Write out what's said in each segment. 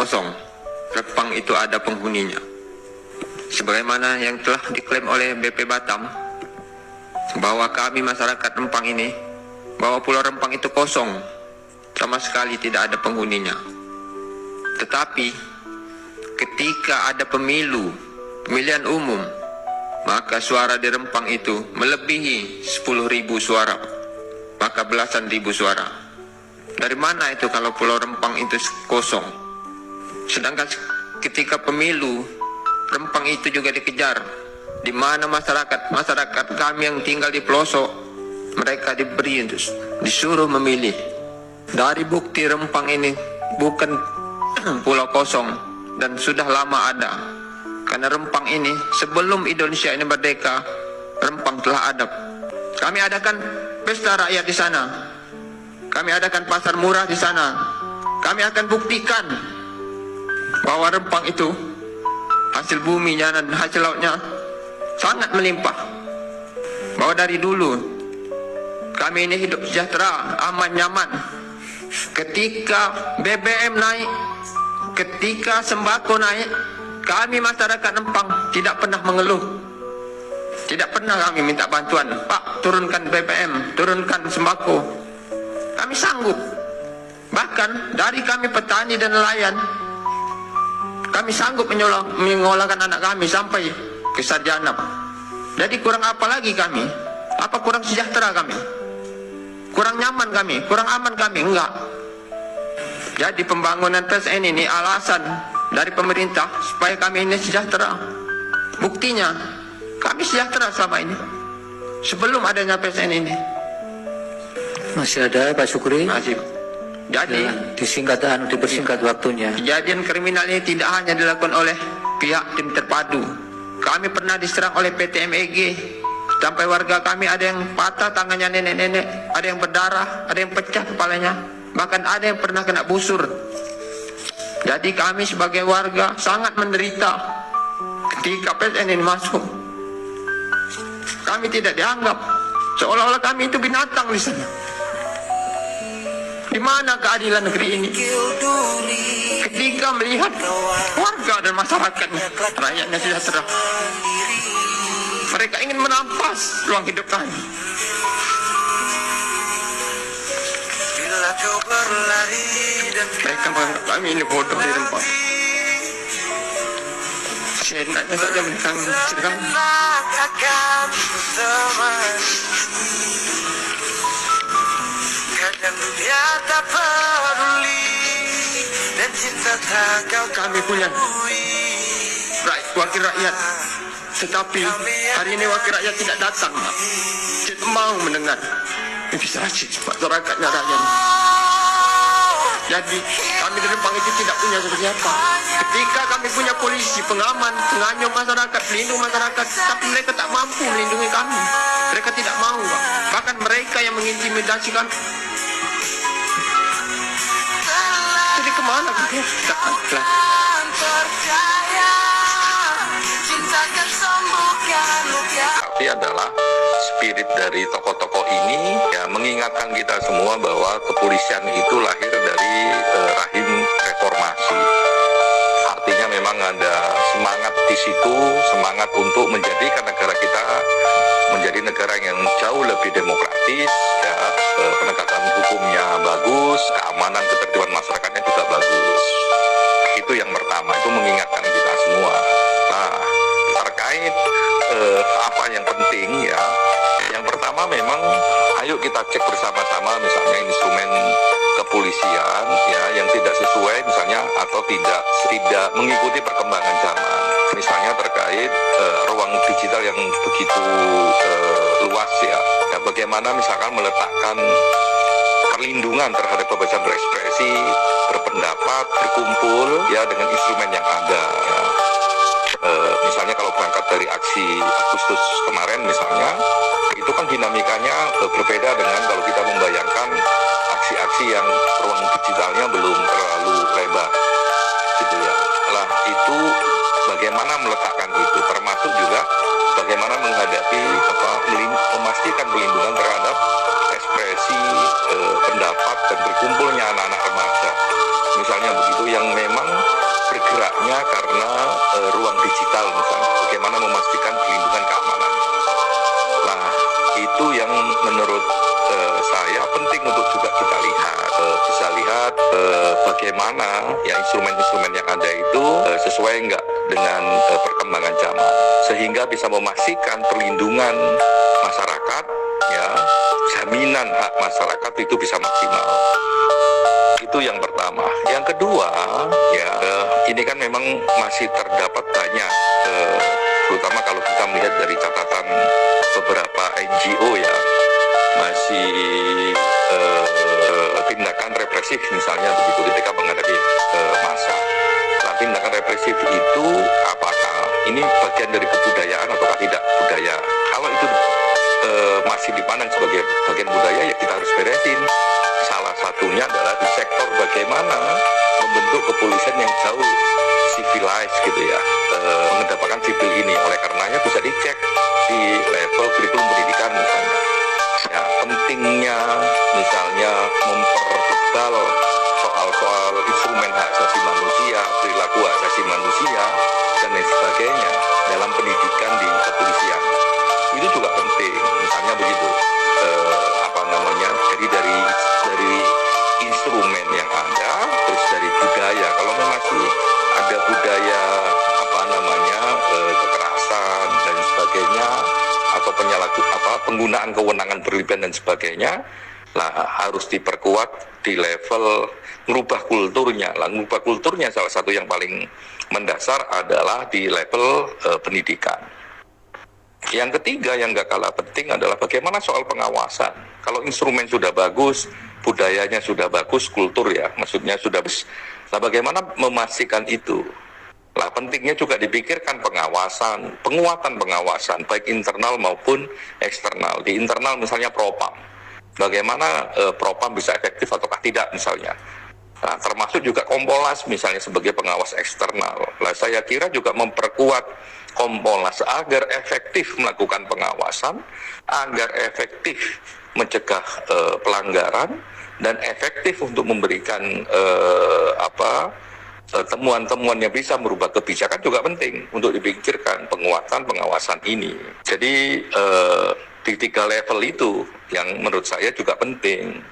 kosong. Rempang itu ada penghuninya. Sebagaimana yang telah diklaim oleh BP Batam, bahwa kami masyarakat Rempang ini, bahwa Pulau Rempang itu kosong, sama sekali tidak ada penghuninya. Tetapi ketika ada pemilihan umum, maka suara di Rempang itu melebihi 10.000 suara, maka belasan ribu suara. Dari mana itu kalau Pulau Rempang itu kosong? Sedangkan ketika pemilu, Rempang itu juga dikejar, di mana masyarakat kami yang tinggal di pelosok, mereka disuruh memilih. Dari bukti Rempang ini bukan pulau kosong dan sudah lama ada. Karena Rempang ini sebelum Indonesia ini merdeka, Rempang telah ada. Kami adakan pesta rakyat di sana. Kami adakan pasar murah di sana. Kami akan buktikan bahwa Rempang itu hasil buminya dan hasil lautnya sangat melimpah. Bahwa dari dulu kami ini hidup sejahtera, aman, nyaman. Ketika BBM naik, ketika sembako naik, kami masyarakat Rempang tidak pernah mengeluh. Tidak pernah kami minta bantuan, Pak turunkan BBM, turunkan sembako. Kami sanggup. Bahkan dari kami petani dan nelayan, kami sanggup menyekolahkan anak kami sampai ke sarjana. Jadi kurang apa lagi kami? Apa kurang sejahtera kami? Kurang nyaman kami? Kurang aman kami? Enggak. Jadi pembangunan PSN ini alasan dari pemerintah supaya kami ini sejahtera. Buktinya kami sejahtera selama ini sebelum adanya PSN ini. Masih ada Pak Syukri? Masih. Jadi dipersingkat waktunya. Kejadian kriminal ini tidak hanya dilakukan oleh pihak tim terpadu. Kami pernah diserang oleh PT MEG. Sampai warga kami ada yang patah tangannya, nenek-nenek, ada yang berdarah, ada yang pecah kepalanya, bahkan ada yang pernah kena busur. Jadi kami sebagai warga sangat menderita ketika PSN ini masuk. Kami tidak dianggap, seolah-olah kami itu binatang di sana. Di mana keadilan negeri ini? Ketika melihat warga dan masyarakat rakyatnya sejahtera, mereka ingin merampas ruang hidup kami. Mereka menganggap kami ini bodoh di tempat. Seenaknya saja mereka mencegah. Kadang dunia tak peduli dan cinta tak kami punya wakil rakyat, tetapi hari ini wakil rakyat tidak datang, tidak mau mendengar inspirasi masyarakatnya rakyat. Jadi kami di Rempang itu tidak punya siapa. Ketika kami punya polisi, pengaman, penganyum masyarakat, pelindung masyarakat, tapi mereka tak mampu melindungi kami. Mereka tidak mau, Pak. Bahkan mereka yang mengintimidasi kami. Jadi kemana kita? Tapi adalah spirit dari tokoh-tokoh ini ya mengingatkan kita semua bahwa kepolisian itu lahir dari rahim reformasi. Artinya memang ada semangat di situ, semangat untuk menjadikan negara kita menjadi negara yang jauh lebih demokratis, ya, penegakan hukumnya bagus, keamanan ketertiban masyarakatnya juga bagus. Itu yang pertama, itu mengingatkan kita semua. Nah, terkait apa yang penting ya, yang pertama memang ayo kita cek bersama-sama misalnya instrumen kepolisian ya yang tidak sesuai misalnya atau tidak mengikuti perkembangan zaman, misalnya terkait ruang digital yang begitu luas ya, bagaimana misalkan meletakkan perlindungan terhadap kebebasan berekspresi, berpendapat, berkumpul ya dengan instrumen yang ada ya. Misalnya kalau berangkat dari aksi Agustus kemarin misalnya, itu kan dinamikanya berbeda dengan kalau kita membayangkan aksi-aksi yang ruang digitalnya belum terlalu lebar gitu ya. Lah itu bagaimana meletakkan itu, termasuk juga bagaimana menghadapi memastikan pelindungan terhadap ekspresi pendapat dan berkumpulnya anak-anak remaja misalnya begitu, yang memang misalnya karena ruang digital misalnya, bagaimana memastikan perlindungan keamanan. Nah, itu yang menurut saya penting untuk juga kita lihat. Bisa lihat bagaimana ya instrumen-instrumen yang ada itu sesuai enggak dengan perkembangan zaman, sehingga bisa memastikan perlindungan masyarakat, ya, jaminan hak masyarakat itu bisa maksimal. Itu yang pertama. Yang kedua, ya, ini kan memang masih terdapat banyak, terutama kalau kita melihat dari catatan beberapa NGO, ya, masih tindakan represif misalnya begitu ketika menghadapi massa. Nah, tindakan represif itu apakah ini bagian dari kebudayaan ataukah tidak budaya? Kalau itu masih dipandang sebagai bagian budaya, ya kita harus beresin. Salah satunya adalah di sektor bagaimana membentuk kepolisian yang jauh civilized gitu ya, mengedepankan sipil ini. Oleh karenanya bisa dicek di level kurikulum pendidikan misalnya. Ya, pentingnya misalnya mempertebal soal-soal instrumen hak asasi manusia, perilaku hak asasi manusia, dan lain sebagainya dalam pendidikan di kepolisian. Itu juga penting, misalnya begitu. Jadi dari instrumen yang ada, terus dari budaya. Kalau masih ada budaya kekerasan dan sebagainya, atau penggunaan kewenangan berlebihan dan sebagainya, lah harus diperkuat di level merubah kulturnya. Lah merubah kulturnya salah satu yang paling mendasar adalah di level pendidikan. Yang ketiga yang gak kalah penting adalah bagaimana soal pengawasan. Kalau instrumen sudah bagus, budayanya sudah bagus, kultur ya, maksudnya sudah bagus. Nah, bagaimana memastikan itu? Lah, pentingnya juga dipikirkan pengawasan, penguatan pengawasan, baik internal maupun eksternal. Di internal misalnya Propam. Bagaimana Propam bisa efektif ataukah tidak misalnya. Nah, termasuk juga Kompolnas misalnya sebagai pengawas eksternal. Lah, saya kira juga memperkuat Kompolnas agar efektif melakukan pengawasan, agar efektif mencegah pelanggaran, dan efektif untuk memberikan temuan-temuan yang bisa merubah kebijakan juga penting untuk dipikirkan penguatan pengawasan ini. Jadi di 3 level itu yang menurut saya juga penting.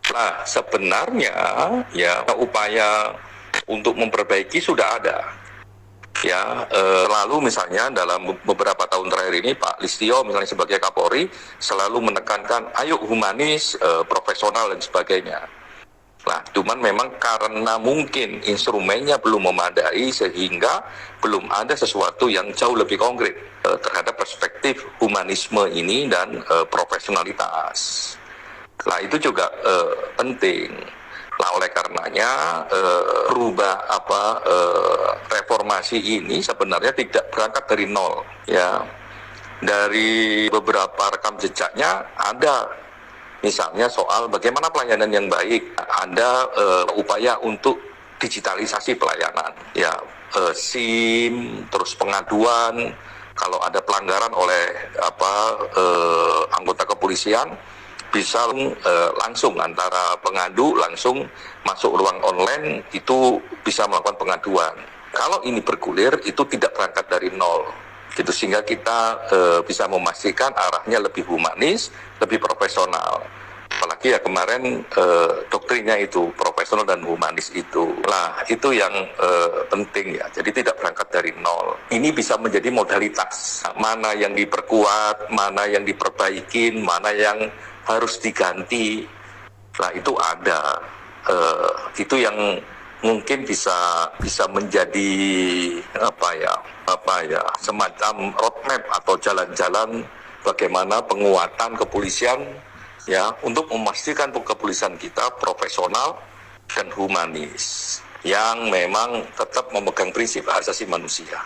Nah, sebenarnya ya upaya untuk memperbaiki sudah ada. Ya, lalu misalnya dalam beberapa tahun terakhir ini Pak Listio misalnya sebagai Kapolri selalu menekankan ayo humanis, profesional dan sebagainya. Nah, cuman memang karena mungkin instrumennya belum memadai sehingga belum ada sesuatu yang jauh lebih konkret terhadap perspektif humanisme ini dan profesionalitas. Nah, itu juga penting. Nah, oleh karenanya reformasi ini sebenarnya tidak berangkat dari nol, ya. Dari beberapa rekam jejaknya ada, misalnya soal bagaimana pelayanan yang baik, ada upaya untuk digitalisasi pelayanan, ya, SIM, terus pengaduan kalau ada pelanggaran oleh anggota kepolisian. Bisa langsung antara pengadu langsung masuk ruang online itu bisa melakukan pengaduan. Kalau ini bergulir itu tidak berangkat dari nol, gitu, sehingga kita bisa memastikan arahnya lebih humanis, lebih profesional. Apalagi ya kemarin doktrinnya itu profesional dan humanis itu. Nah, itu yang penting ya. Jadi tidak berangkat dari nol. Ini bisa menjadi modalitas. Mana yang diperkuat, mana yang diperbaikin, mana yang harus diganti. Nah, itu ada. Itu yang mungkin bisa menjadi semacam roadmap atau jalan-jalan bagaimana penguatan kepolisian ya untuk memastikan kepolisian kita profesional dan humanis yang memang tetap memegang prinsip hak asasi manusia.